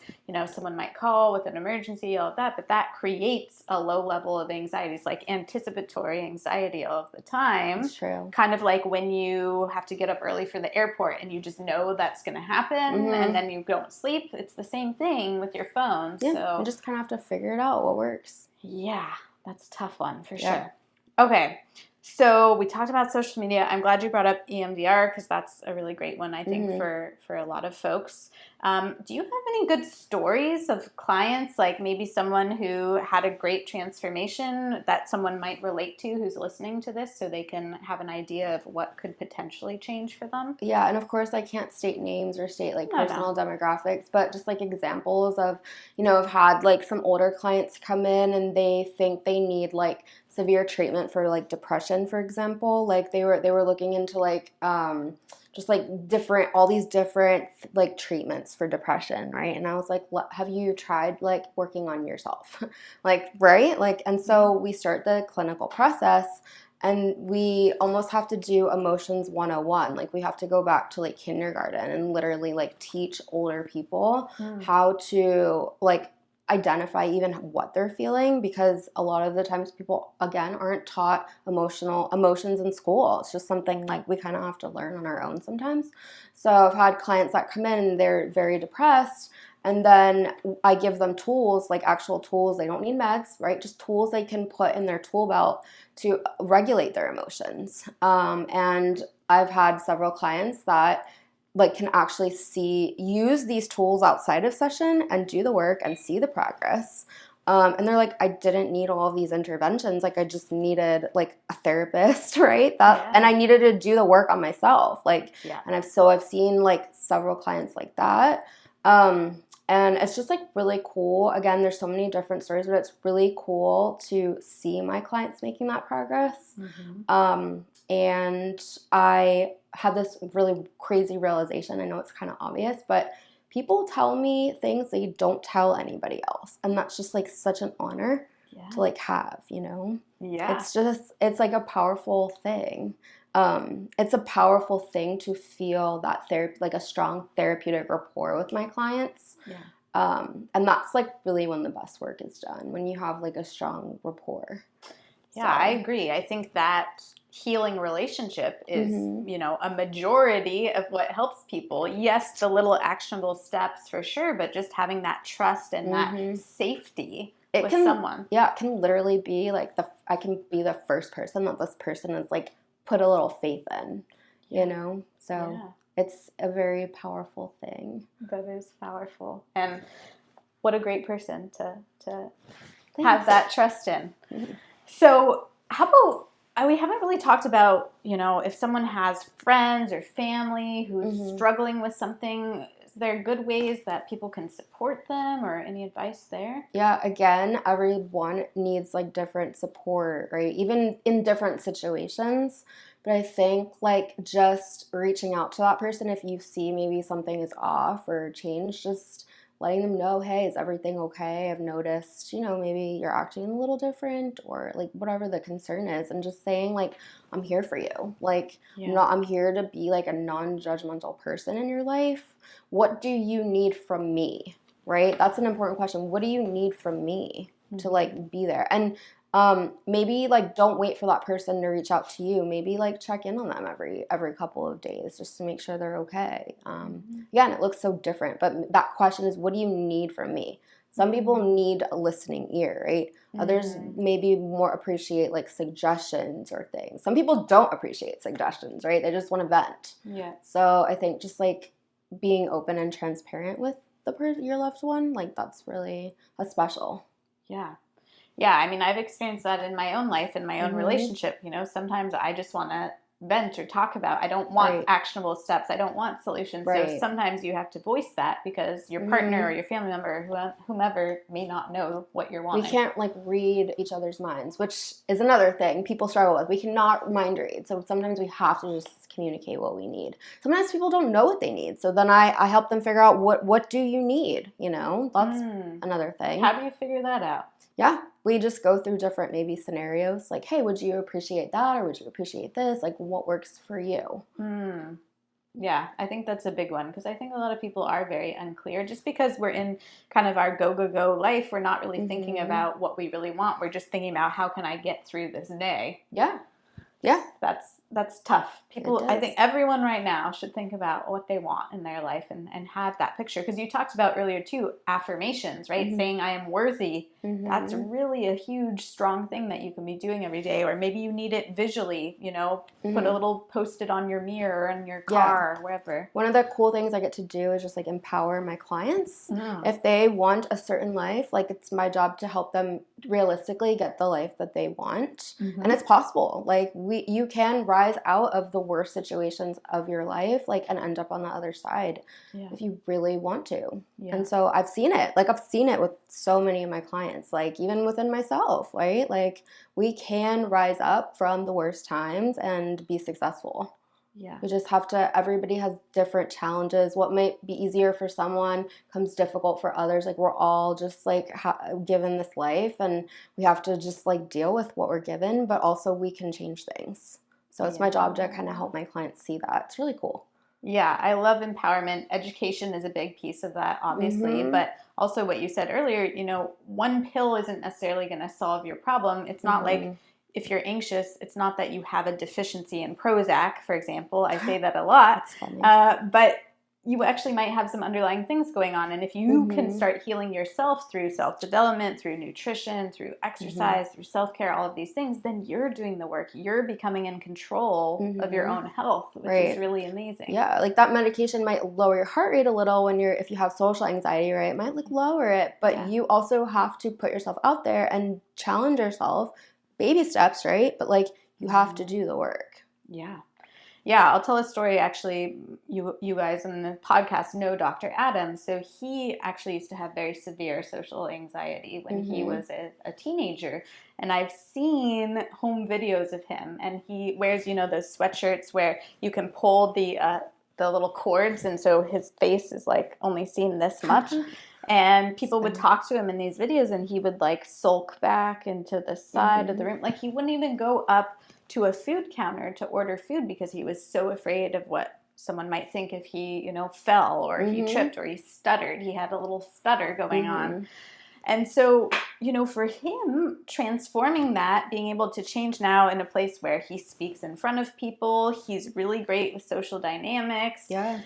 someone might call with an emergency, all of that, but that creates a low level of anxiety. It's like anticipatory anxiety all of the time. That's true. Kind of like when you have to get up early for the airport and you just know that's going to happen and then you don't sleep. It's the same thing with your phone. Yeah, so you just kind of have to figure it out what works. Yeah, that's a tough one for sure. Okay. So we talked about social media. I'm glad you brought up EMDR because that's a really great one, I think, for a lot of folks. Do you have any good stories of clients, like maybe someone who had a great transformation that someone might relate to who's listening to this, so they can have an idea of what could potentially change for them? Yeah, and of course I can't state names or state like personal demographics, but just like examples of, I've had like some older clients come in and they think they need like severe treatment for like depression, for example. Like they were looking into like just like all these different like treatments for depression, right? And I was like, have you tried like working on yourself? Like, right? Like, and so we start the clinical process, and we almost have to do emotions 101. Like we have to go back to like kindergarten and literally like teach older people how to like identify even what they're feeling, because a lot of the times people, again, aren't taught emotions in school. It's just something like we kind of have to learn on our own sometimes. So I've had clients that come in and they're very depressed, and then I give them tools, like actual tools. They don't need meds, right? Just tools they can put in their tool belt to regulate their emotions. And I've had several clients that like can actually use these tools outside of session and do the work and see the progress. And they're like, I didn't need all of these interventions. Like I just needed like a therapist, right? And I needed to do the work on myself. Like, and I've seen like several clients like that. And it's just like really cool. Again, there's so many different stories, but it's really cool to see my clients making that progress. And I had this really crazy realization. I know it's kind of obvious, but people tell me things they don't tell anybody else. And that's just like such an honor to like have, Yeah. It's like a powerful thing. It's a powerful thing to feel that like a strong therapeutic rapport with my clients. And that's like really when the best work is done, when you have like a strong rapport. Yeah, so. I agree. I think that healing relationship is, a majority of what helps people. Yes, the little actionable steps for sure, but just having that trust and that safety with someone. Yeah, it can literally be like I can be the first person that this person is like put a little faith in, So it's a very powerful thing. That is powerful. And what a great person to Thanks. have that trust in. So how about, we haven't really talked about, if someone has friends or family who's struggling with something, is there good ways that people can support them, or any advice there? Yeah, again, everyone needs like different support, right? Even in different situations. But I think like just reaching out to that person if you see maybe something is off or changed, just letting them know, hey, is everything okay? I've noticed, maybe you're acting a little different, or like whatever the concern is, and just saying like, I'm here for you. Like, I'm here to be like a non-judgmental person in your life. What do you need from me? Right? That's an important question. What do you need from me to like be there? And maybe like don't wait for that person to reach out to you. Maybe like check in on them every couple of days just to make sure they're okay. Again, it looks so different, but that question is, what do you need from me? Some people need a listening ear, right? Others maybe more appreciate like suggestions or things. Some people don't appreciate suggestions, right? They just want to vent. Yeah. So I think just like being open and transparent with your loved one, like that's special. Yeah. Yeah, I mean, I've experienced that in my own life, in my own relationship. Sometimes I just want to vent or talk about. I don't want actionable steps. I don't want solutions. Right. So sometimes you have to voice that because your partner or your family member or whomever may not know what you're wanting. We can't like read each other's minds, which is another thing people struggle with. We cannot mind read. So sometimes we have to just communicate what we need. Sometimes people don't know what they need. So then I help them figure out what do you need, That's another thing. How do you figure that out? Yeah, we just go through different maybe scenarios, like, hey, would you appreciate that, or would you appreciate this? Like, what works for you? Yeah, I think that's a big one, because I think a lot of people are very unclear. Just because we're in kind of our go life, we're not really thinking about what we really want. We're just thinking about, how can I get through this day? Yeah. That's tough. I think everyone right now should think about what they want in their life and have that picture. Because you talked about earlier too, affirmations, right? Saying I am worthy. That's really a huge, strong thing that you can be doing every day. Or maybe you need it visually, put a little post-it on your mirror in your car or wherever. One of the cool things I get to do is just like empower my clients. If they want a certain life, like it's my job to help them realistically get the life that they want. And it's possible. Like you can rise out of the worst situations of your life, like, and end up on the other side if you really want to. And so I've seen it. Like I've seen it with so many of my clients, like even within myself, right? Like we can rise up from the worst times and be successful. Yeah. We just have to, everybody has different challenges. What might be easier for someone becomes difficult for others. Like we're all just like given this life, and we have to just like deal with what we're given, but also we can change things. So it's my job to kind of help my clients see that. It's really cool. Yeah, I love empowerment. Education is a big piece of that, obviously, but also what you said earlier, one pill isn't necessarily going to solve your problem. It's not like if you're anxious, it's not that you have a deficiency in Prozac, for example. I say that a lot. That's funny. But you actually might have some underlying things going on. And if you can start healing yourself through self-development, through nutrition, through exercise, through self-care, all of these things, then you're doing the work. You're becoming in control of your own health, which is really amazing. Yeah, like that medication might lower your heart rate a little if you have social anxiety, right? It might like lower it, but you also have to put yourself out there and challenge yourself. Baby steps, right? But like you have to do the work. Yeah. Yeah, I'll tell a story. Actually, you guys in the podcast know Dr. Adam. So he actually used to have very severe social anxiety when he was a teenager. And I've seen home videos of him. And he wears, those sweatshirts where you can pull the little cords. And so his face is like only seen this much. And people would talk to him in these videos, and he would like sulk back into the side of the room. Like he wouldn't even go up to a food counter to order food because he was so afraid of what someone might think if he, fell or he tripped or he stuttered. He had a little stutter going on. And so, for him, transforming that, being able to change now in a place where he speaks in front of people, he's really great with social dynamics. Yeah.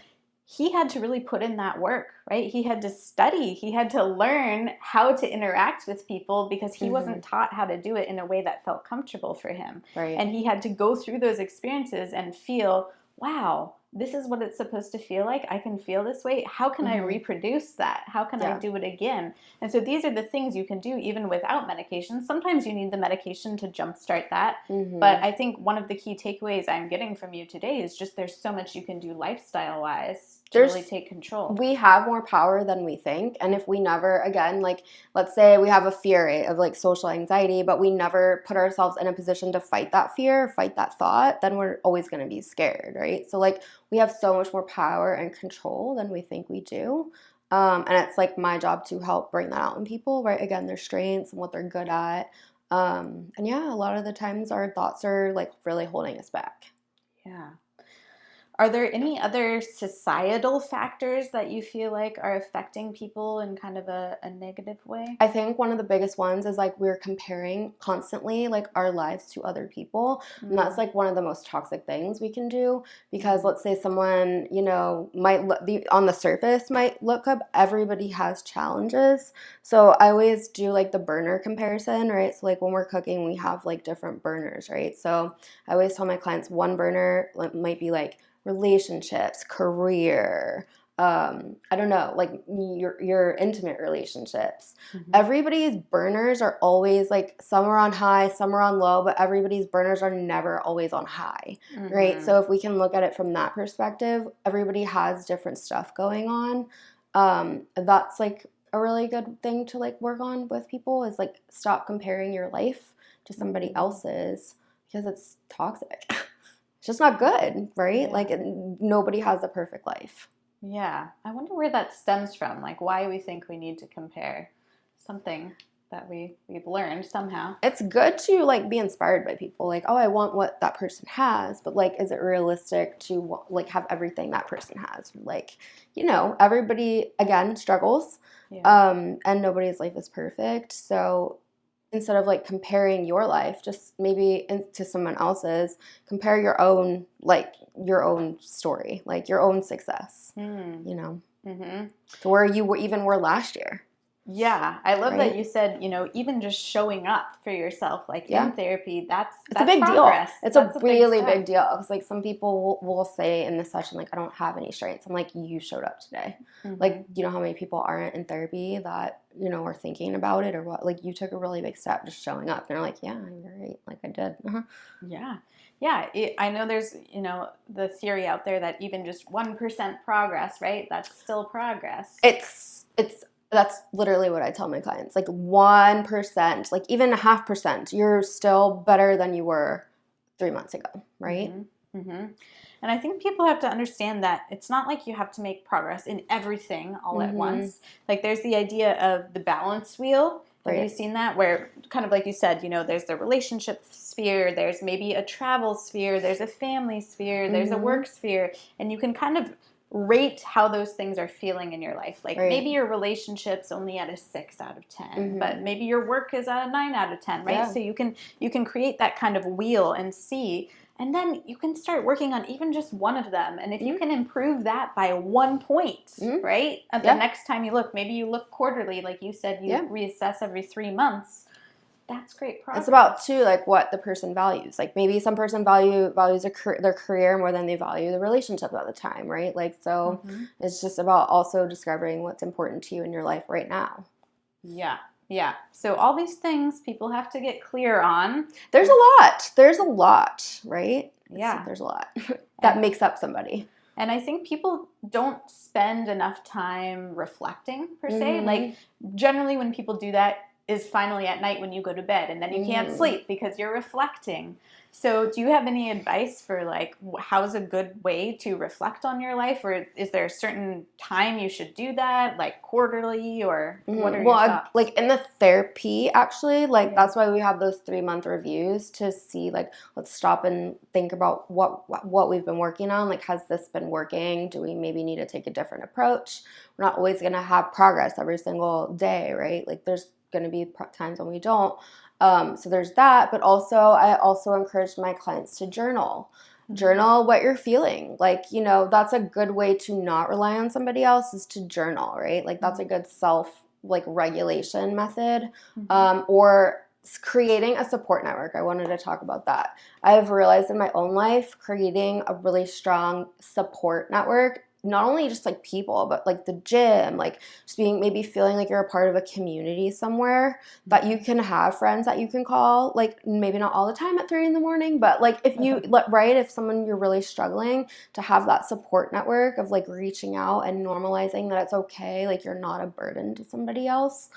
He had to really put in that work, right? He had to study. He had to learn how to interact with people because he wasn't taught how to do it in a way that felt comfortable for him. Right. And he had to go through those experiences and feel, wow, this is what it's supposed to feel like. I can feel this way. How can I reproduce that? How can I do it again? And so these are the things you can do even without medication. Sometimes you need the medication to jumpstart that. But I think one of the key takeaways I'm getting from you today is just there's so much you can do lifestyle-wise to really take control. We have more power than we think. And if we never, again, like, let's say we have a fear, right, of like social anxiety, but we never put ourselves in a position to fight that fear, fight that thought, then we're always going to be scared, right? So like we have so much more power and control than we think we do. And it's like my job to help bring that out in people, right? Again, their strengths and what they're good at. And yeah, a lot of the times our thoughts are like really holding us back. Yeah. Are there any other societal factors that you feel like are affecting people in kind of a negative way? I think one of the biggest ones is like we're comparing constantly like our lives to other people. And that's like one of the most toxic things we can do, because let's say someone, you know, might look on the surface might look up. Everybody has challenges. So I always do like the burner comparison, right? So like when we're cooking, we have like different burners, right? So I always tell my clients one burner might be like relationships, career, I don't know, like your intimate relationships. Everybody's burners are always like, some are on high, some are on low, but everybody's burners are never always on high, right? So if we can look at it from that perspective, everybody has different stuff going on. That's like a really good thing to like work on with people, is like stop comparing your life to somebody else's, because it's toxic. It's just not good, right? Like nobody has a perfect life. Yeah. I wonder where that stems from, like why we think we need to compare something that we've learned somehow. It's good to like be inspired by people, like, oh, I want what that person has, but like, is it realistic to like have everything that person has? Like, you know, everybody again struggles, and nobody's life is perfect. So instead of like comparing your life, just maybe to someone else's, compare your own story, like your own success, you know, to where you were last year. Yeah. I love that you said, you know, even just showing up for yourself, like in therapy, that's a big progress. deal. It's a really big deal. Because like some people will say in this session, like, I don't have any strengths. I'm like, you showed up today. Like, you know how many people aren't in therapy that, you know, are thinking about it or what? Like, you took a really big step just showing up. And they're like, yeah, you're right. Like, I did. Yeah. Yeah. I know there's, you know, the theory out there that even just 1% progress, right? That's still progress. That's literally what I tell my clients. Like 1%, like even 0.5%, you're still better than you were 3 months ago, right? And I think people have to understand that it's not like you have to make progress in everything all at once. Like there's the idea of the balance wheel. Have you seen that? Where kind of like you said, you know, there's the relationship sphere, there's maybe a travel sphere, there's a family sphere, there's a work sphere, and you can kind of rate how those things are feeling in your life. Like maybe your relationship's only at a 6 out of 10, but maybe your work is at a 9 out of 10, right? So you can create that kind of wheel and see, and then you can start working on even just one of them. And if you can improve that by 1 point, right? At the next time you look, maybe you look quarterly, like you said, you reassess every 3 months. That's great progress. It's about too like what the person values. Like maybe some person values their career more than they value the relationship at the time, right? Like so, it's just about also discovering what's important to you in your life right now. Yeah. So all these things people have to get clear on. There's a lot, right? Yeah, there's a lot that makes up somebody. And I think people don't spend enough time reflecting per se. Like generally, when people do that, is finally at night when you go to bed, and then you can't sleep because you're reflecting. So do you have any advice for like how's a good way to reflect on your life, or is there a certain time you should do that, like quarterly, or what are your thoughts? Like in the therapy, actually, like that's why we have those 3-month reviews to see, like, let's stop and think about what we've been working on. Like, has this been working? Do we maybe need to take a different approach? We're not always going to have progress every single day, right? Like there's going to be times when we don't. So there's that, but also I also encourage my clients to journal. Journal what you're feeling. Like, you know, that's a good way to not rely on somebody else, is to journal, right? Like that's a good self like regulation method. Or creating a support network. I wanted to talk about that. I've realized in my own life, creating a really strong support network, not only just like people, but like the gym, like just maybe feeling like you're a part of a community somewhere that you can have friends that you can call, like maybe not all the time at 3 a.m, but like if you, right, if someone you're really struggling, to have that support network of like reaching out and normalizing that it's okay, like you're not a burden to somebody else.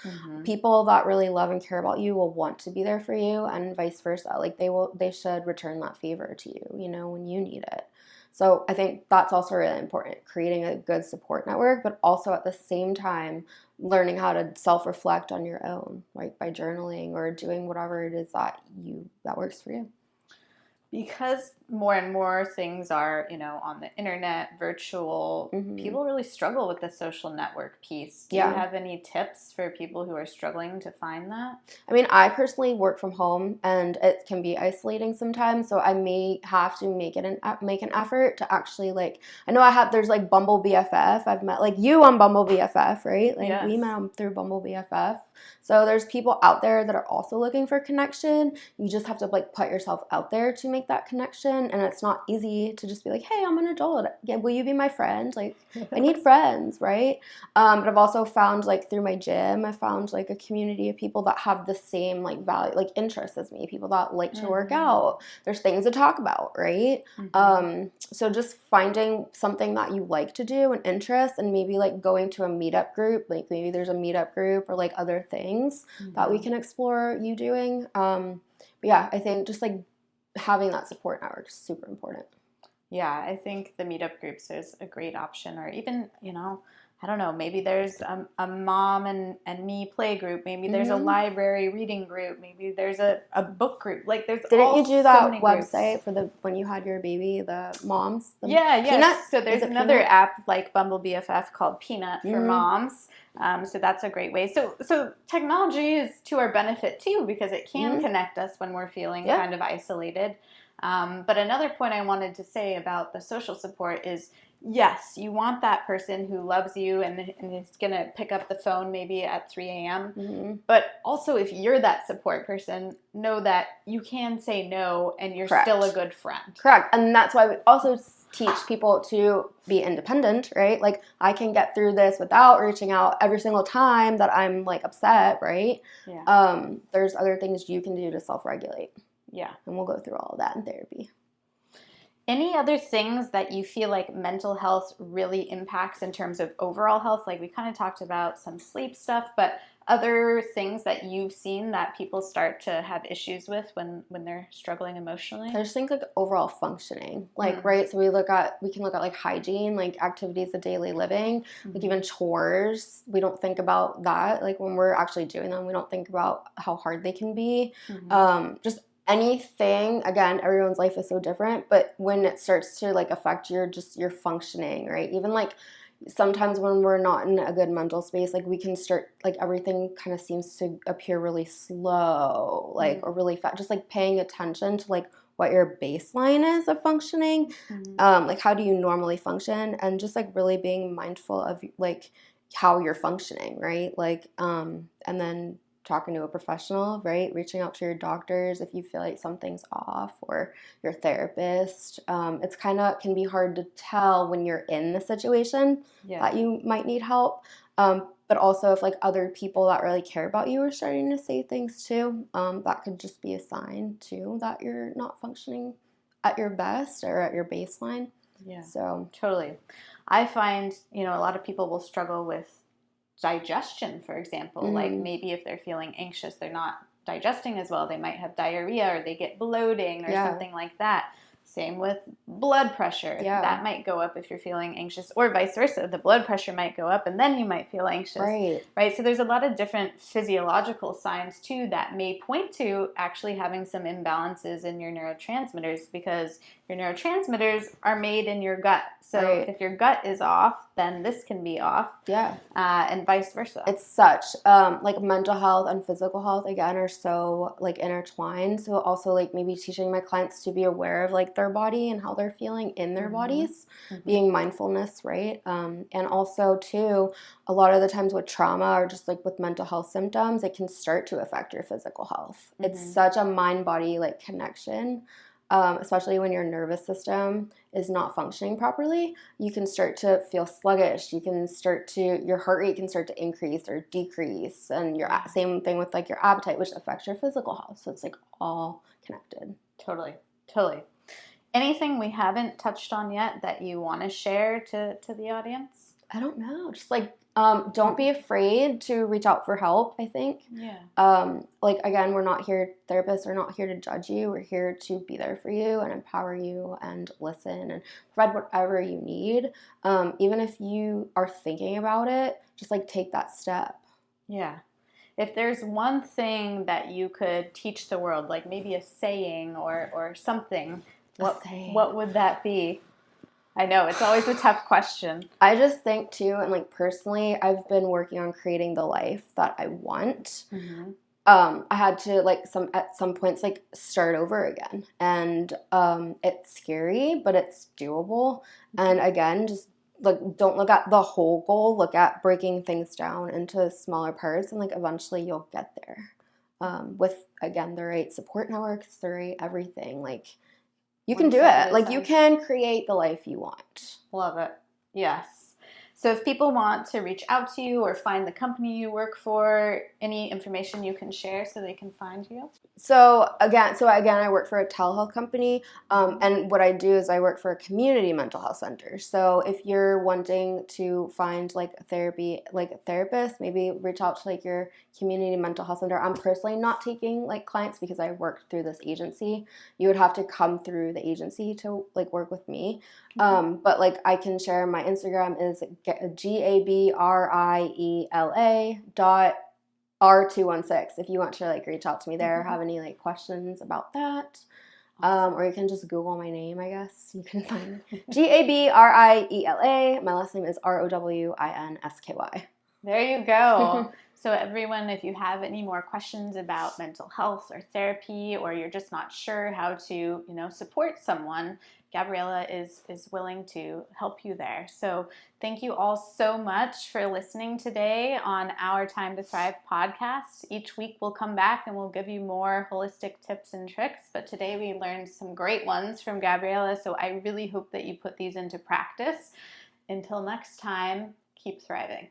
People that really love and care about you will want to be there for you, and vice versa. Like they should return that favor to you, you know, when you need it. So I think that's also really important, creating a good support network, but also at the same time, learning how to self-reflect on your own, like by journaling or doing whatever it is that works for you. Because more and more things are, you know, on the internet, virtual, people really struggle with the social network piece. Do you have any tips for people who are struggling to find that? I mean, I personally work from home, and it can be isolating sometimes, so I may have to make an effort to actually, like, I know there's like Bumble BFF. I've met like you on Bumble BFF, right? Like we met through Bumble BFF. So there's people out there that are also looking for connection. You just have to like put yourself out there to make that connection, and it's not easy to just be like, hey, I'm an adult, will you be my friend? Like I need friends, right? But I've also found, like, through my gym, I found like a community of people that have the same like value, like interests as me, people that like to work out. There's things to talk about, right? So just finding something that you like to do, an interest, and maybe like going to a meetup group, like maybe there's a meetup group or like other things that we can explore you doing. But yeah, I think just like having that support network is super important. Yeah, I think the meetup groups is a great option, or even, you know, I don't know, maybe there's a mom and me play group, maybe there's a library reading group, maybe there's a book group. Like there's Didn't you do that website groups for when you had your baby, the moms? Peanut? So there's another app like Bumble BFF called Peanut for moms. So that's a great way. So technology is to our benefit too, because it can connect us when we're feeling kind of isolated. But another point I wanted to say about the social support is, yes, you want that person who loves you and is going to pick up the phone maybe at 3 a.m. But also, if you're that support person, know that you can say no and you're still a good friend. Correct. And that's why we also teach people to be independent, right? Like, I can get through this without reaching out every single time that I'm like upset, right? Yeah. There's other things you can do to self-regulate. Yeah. And we'll go through all of that in therapy. Any other things that you feel like mental health really impacts in terms of overall health? Like we kind of talked about some sleep stuff, but other things that you've seen that people start to have issues with when they're struggling emotionally? I just think like overall functioning, like, right? So we can look at like hygiene, like activities of daily living, like even chores. We don't think about that. Like when we're actually doing them, we don't think about how hard they can be. Just anything, again, everyone's life is so different, but when it starts to like affect your functioning, right? Even like sometimes when we're not in a good mental space, like we can start, like everything kind of seems to appear really slow, like, or really fast, just like paying attention to like what your baseline is of functioning, like how do you normally function, and just like really being mindful of like how you're functioning, right? Like, and then talking to a professional, right? Reaching out to your doctors if you feel like something's off, or your therapist. It's can be hard to tell when you're in the situation that you might need help. But also if like other people that really care about you are starting to say things too, that could just be a sign too that you're not functioning at your best or at your baseline. Yeah. So totally. I find, a lot of people will struggle with digestion, for example. Like maybe if they're feeling anxious, they're not digesting as well. They might have diarrhea, or they get bloating or something like that. Same with blood pressure. Yeah. That might go up if you're feeling anxious, or vice versa. The blood pressure might go up and then you might feel anxious. Right? So there's a lot of different physiological signs too that may point to actually having some imbalances in your neurotransmitters, because your neurotransmitters are made in your gut. So if your gut is off, then this can be off. Yeah. And vice versa. It's such, like mental health and physical health, again, are so like intertwined. So also like maybe teaching my clients to be aware of like with their body and how they're feeling in their bodies, being mindfulness, right? And also too, a lot of the times with trauma or just like with mental health symptoms, it can start to affect your physical health. It's such a mind-body like connection. Especially when your nervous system is not functioning properly, you can start to feel sluggish. You can start to, your heart rate can start to increase or decrease, and your same thing with like your appetite, which affects your physical health. So it's like all connected. Totally. Anything we haven't touched on yet that you want to share to the audience? I don't know. Just like, don't be afraid to reach out for help, I think. Yeah. Like, again, we're not here, therapists are not here to judge you. We're here to be there for you and empower you and listen and provide whatever you need. Even if you are thinking about it, just like take that step. Yeah. If there's one thing that you could teach the world, like maybe a saying or something, what would that be? I know, it's always a tough question. I just think too, and like personally, I've been working on creating the life that I want. I had to like at some points like start over again, and it's scary, but it's doable. And again, just like don't look at the whole goal, look at breaking things down into smaller parts, and like eventually you'll get there. With again the right support networks, the right everything, like. You can do it. Like, you can create the life you want. Love it. Yes. So if people want to reach out to you or find the company you work for, any information you can share so they can find you? So again, I work for a telehealth company, and what I do is I work for a community mental health center. So if you're wanting to find like therapy, like a therapist, maybe reach out to like your community mental health center. I'm personally not taking like clients because I work through this agency. You would have to come through the agency to like work with me. But like I can share my Instagram is Gabriela.R216 if you want to like reach out to me there or have any like questions about that. Or you can just Google my name, I guess. You can find Gabriela. My last name is Rowinsky. There you go. So everyone, if you have any more questions about mental health or therapy, or you're just not sure how to, support someone, Gabriela is willing to help you there. So thank you all so much for listening today on our Time to Thrive podcast. Each week we'll come back and we'll give you more holistic tips and tricks. But today we learned some great ones from Gabriela. So I really hope that you put these into practice. Until next time, keep thriving.